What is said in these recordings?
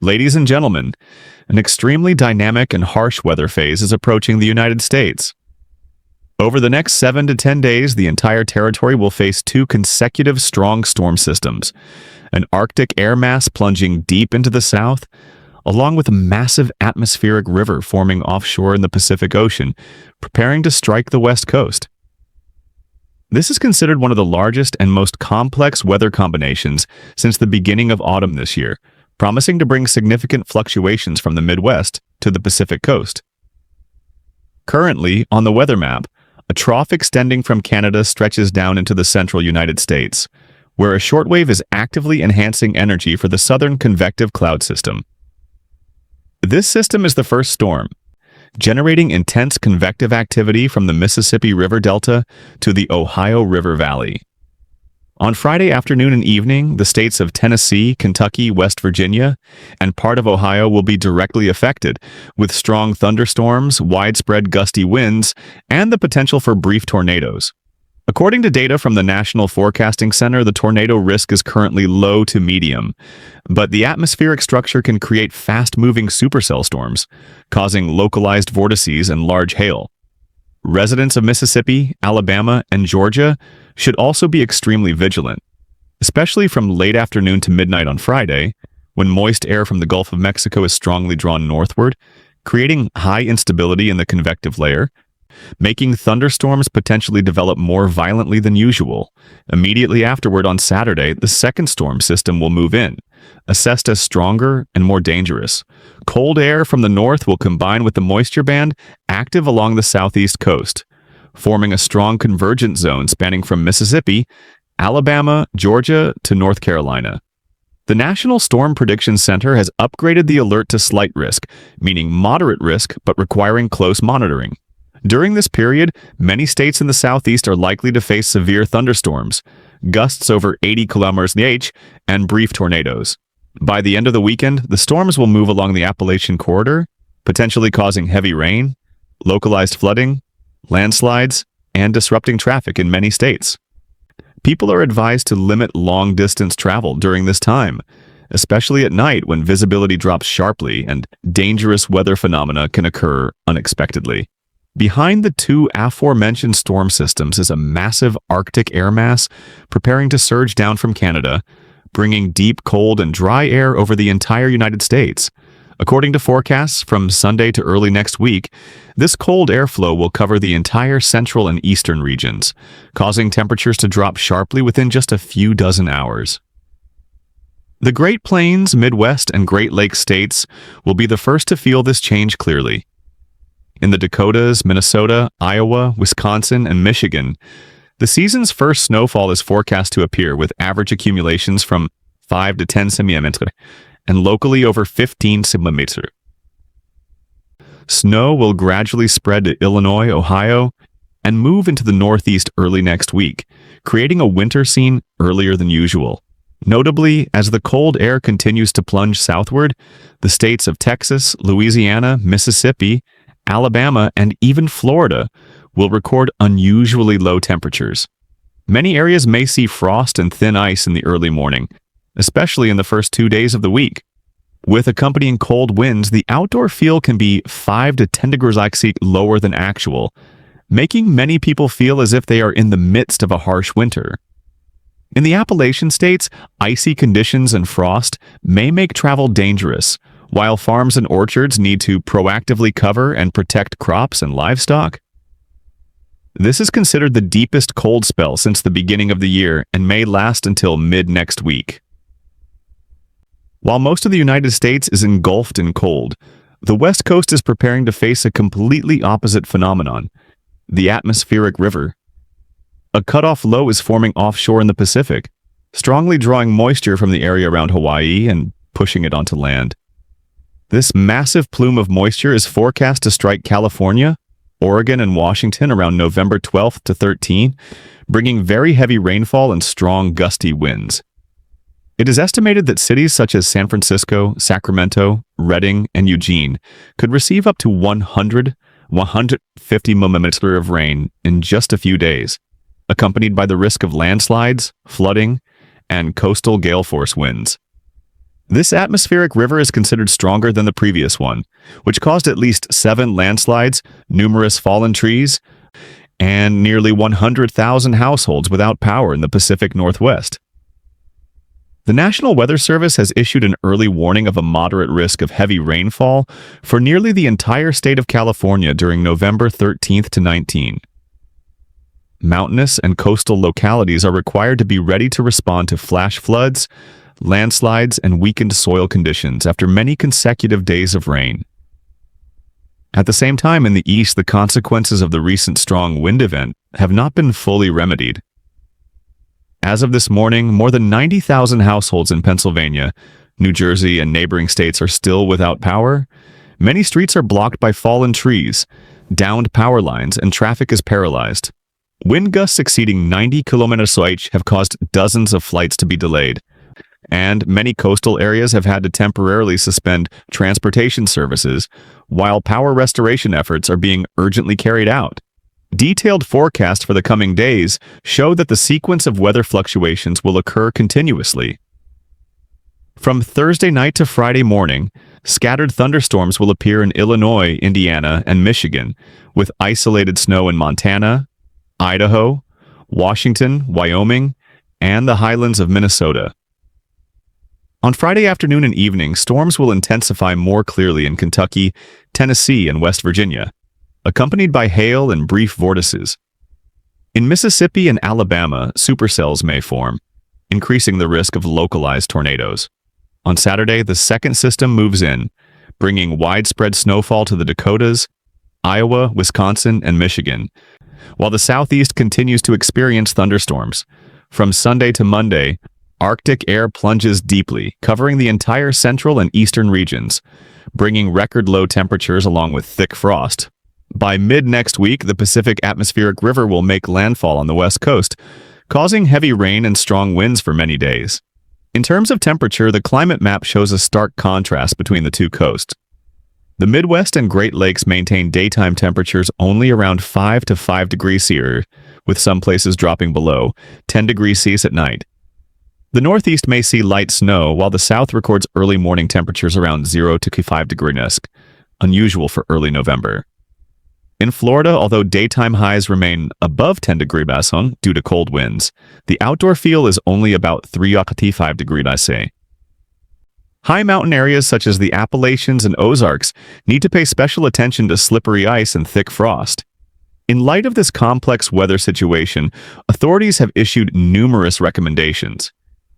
Ladies and gentlemen, an extremely dynamic and harsh weather phase is approaching the United States. Over the next 7 to 10 days, the entire territory will face two consecutive strong storm systems, an Arctic air mass plunging deep into the south, along with a massive atmospheric river forming offshore in the Pacific Ocean, preparing to strike the west coast. This is considered one of the largest and most complex weather combinations since the beginning of autumn this year, promising to bring significant fluctuations from the Midwest to the Pacific coast. Currently, on the weather map, a trough extending from Canada stretches down into the central United States, where a shortwave is actively enhancing energy for the southern convective cloud system. This system is the first storm, generating intense convective activity from the Mississippi River Delta to the Ohio River Valley. On Friday afternoon and evening, the states of Tennessee, Kentucky, West Virginia, and part of Ohio will be directly affected, with strong thunderstorms, widespread gusty winds, and the potential for brief tornadoes. According to data from the National Forecasting Center, the tornado risk is currently low to medium, but the atmospheric structure can create fast-moving supercell storms, causing localized vortices and large hail. Residents of Mississippi, Alabama, and Georgia should also be extremely vigilant, especially from late afternoon to midnight on Friday, when moist air from the Gulf of Mexico is strongly drawn northward, creating high instability in the convective layer, making thunderstorms potentially develop more violently than usual. Immediately afterward on Saturday, the second storm system will move in, assessed as stronger and more dangerous. Cold air from the north will combine with the moisture band active along the southeast coast, forming a strong convergence zone spanning from Mississippi, Alabama, Georgia to North Carolina. The National Storm Prediction Center has upgraded the alert to slight risk, meaning moderate risk but requiring close monitoring. During this period, many states in the southeast are likely to face severe thunderstorms, gusts over 80 km/h, and brief tornadoes. By the end of the weekend, the storms will move along the Appalachian corridor, potentially causing heavy rain, localized flooding, landslides, and disrupting traffic in many states. People are advised to limit long-distance travel during this time, especially at night when visibility drops sharply and dangerous weather phenomena can occur unexpectedly. Behind the two aforementioned storm systems is a massive Arctic air mass preparing to surge down from Canada, bringing deep, cold, and dry air over the entire United States. According to forecasts from Sunday to early next week, this cold airflow will cover the entire central and eastern regions, causing temperatures to drop sharply within just a few dozen hours. The Great Plains, Midwest, and Great Lakes states will be the first to feel this change clearly. In the Dakotas, Minnesota, Iowa, Wisconsin, and Michigan, the season's first snowfall is forecast to appear with average accumulations from 5 to 10 cm and locally over 15 cm. Snow will gradually spread to Illinois, Ohio, and move into the Northeast early next week, creating a winter scene earlier than usual. Notably, as the cold air continues to plunge southward, the states of Texas, Louisiana, Mississippi, Alabama, and even Florida will record unusually low temperatures. Many areas may see frost and thin ice in the early morning, especially in the first 2 days of the week. With accompanying cold winds, the outdoor feel can be 5 to 10 degrees Celsius lower than actual, making many people feel as if they are in the midst of a harsh winter. In the Appalachian states, icy conditions and frost may make travel dangerous, while farms and orchards need to proactively cover and protect crops and livestock. This is considered the deepest cold spell since the beginning of the year and may last until mid-next week. While most of the United States is engulfed in cold, the West Coast is preparing to face a completely opposite phenomenon, the atmospheric river. A cutoff low is forming offshore in the Pacific, strongly drawing moisture from the area around Hawaii and pushing it onto land. This massive plume of moisture is forecast to strike California, Oregon, and Washington around November 12th to 13th, bringing very heavy rainfall and strong gusty winds. It is estimated that cities such as San Francisco, Sacramento, Redding, and Eugene could receive up to 150 millimeters of rain in just a few days, accompanied by the risk of landslides, flooding, and coastal gale force winds. This atmospheric river is considered stronger than the previous one, which caused at least 7 landslides, numerous fallen trees, and nearly 100,000 households without power in the Pacific Northwest. The National Weather Service has issued an early warning of a moderate risk of heavy rainfall for nearly the entire state of California during November 13th to 19. Mountainous and coastal localities are required to be ready to respond to flash floods, landslides, and weakened soil conditions after many consecutive days of rain. At the same time, in the east, the consequences of the recent strong wind event have not been fully remedied. As of this morning, more than 90,000 households in Pennsylvania, New Jersey, and neighboring states are still without power. Many streets are blocked by fallen trees, downed power lines, and traffic is paralyzed. Wind gusts exceeding 90 km/h have caused dozens of flights to be delayed, and many coastal areas have had to temporarily suspend transportation services while power restoration efforts are being urgently carried out. Detailed forecasts for the coming days show that the sequence of weather fluctuations will occur continuously. From Thursday night to Friday morning, scattered thunderstorms will appear in Illinois, Indiana, and Michigan, with isolated snow in Montana, Idaho, Washington, Wyoming, and the highlands of Minnesota. On Friday afternoon and evening, storms will intensify more clearly in Kentucky, Tennessee, and West Virginia, accompanied by hail and brief vortices. In Mississippi and Alabama, supercells may form, increasing the risk of localized tornadoes. On Saturday, the second system moves in, bringing widespread snowfall to the Dakotas, Iowa, Wisconsin, and Michigan, while the southeast continues to experience thunderstorms. From Sunday to Monday, Arctic air plunges deeply, covering the entire central and eastern regions, bringing record low temperatures along with thick frost. By mid-next week, the Pacific atmospheric river will make landfall on the west coast, causing heavy rain and strong winds for many days. In terms of temperature, the climate map shows a stark contrast between the two coasts. The Midwest and Great Lakes maintain daytime temperatures only around 5 to 5 degrees C, with some places dropping below 10 degrees C at night. The Northeast may see light snow, while the South records early morning temperatures around 0 to 5 degrees, unusual for early November. In Florida, although daytime highs remain above 10 degrees due to cold winds, the outdoor feel is only about 3 to 5 degrees. High mountain areas such as the Appalachians and Ozarks need to pay special attention to slippery ice and thick frost. In light of this complex weather situation, authorities have issued numerous recommendations.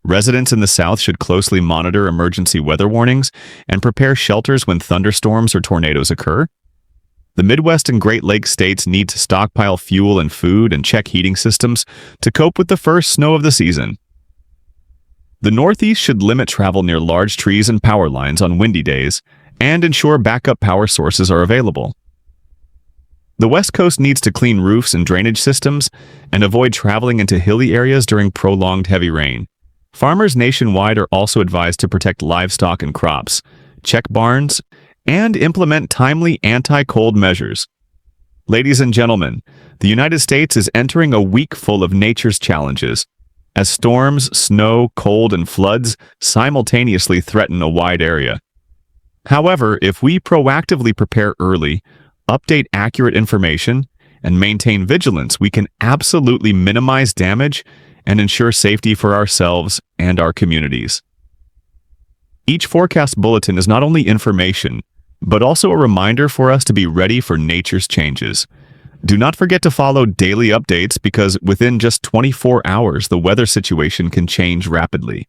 Residents in the South should closely monitor emergency weather warnings and prepare shelters when thunderstorms or tornadoes occur. The Midwest and Great Lakes states need to stockpile fuel and food and check heating systems to cope with the first snow of the season. The Northeast should limit travel near large trees and power lines on windy days and ensure backup power sources are available. The West Coast needs to clean roofs and drainage systems and avoid traveling into hilly areas during prolonged heavy rain. Farmers nationwide are also advised to protect livestock and crops, check barns, and implement timely anti-cold measures. Ladies and gentlemen, the United States is entering a week full of nature's challenges, as storms, snow, cold, and floods simultaneously threaten a wide area. However, if we proactively prepare early, update accurate information, and maintain vigilance, we can absolutely minimize damage and ensure safety for ourselves and our communities. Each forecast bulletin is not only information, but also a reminder for us to be ready for nature's changes. Do not forget to follow daily updates because within just 24 hours, the weather situation can change rapidly.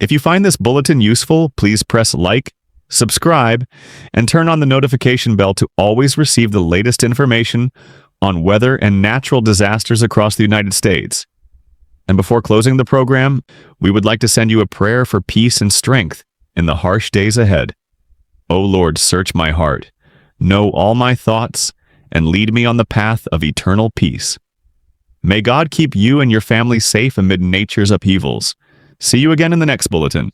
If you find this bulletin useful, please press like, subscribe, and turn on the notification bell to always receive the latest information on weather and natural disasters across the United States. And before closing the program, we would like to send you a prayer for peace and strength in the harsh days ahead. O Lord, search my heart, know all my thoughts, and lead me on the path of eternal peace. May God keep you and your family safe amid nature's upheavals. See you again in the next bulletin.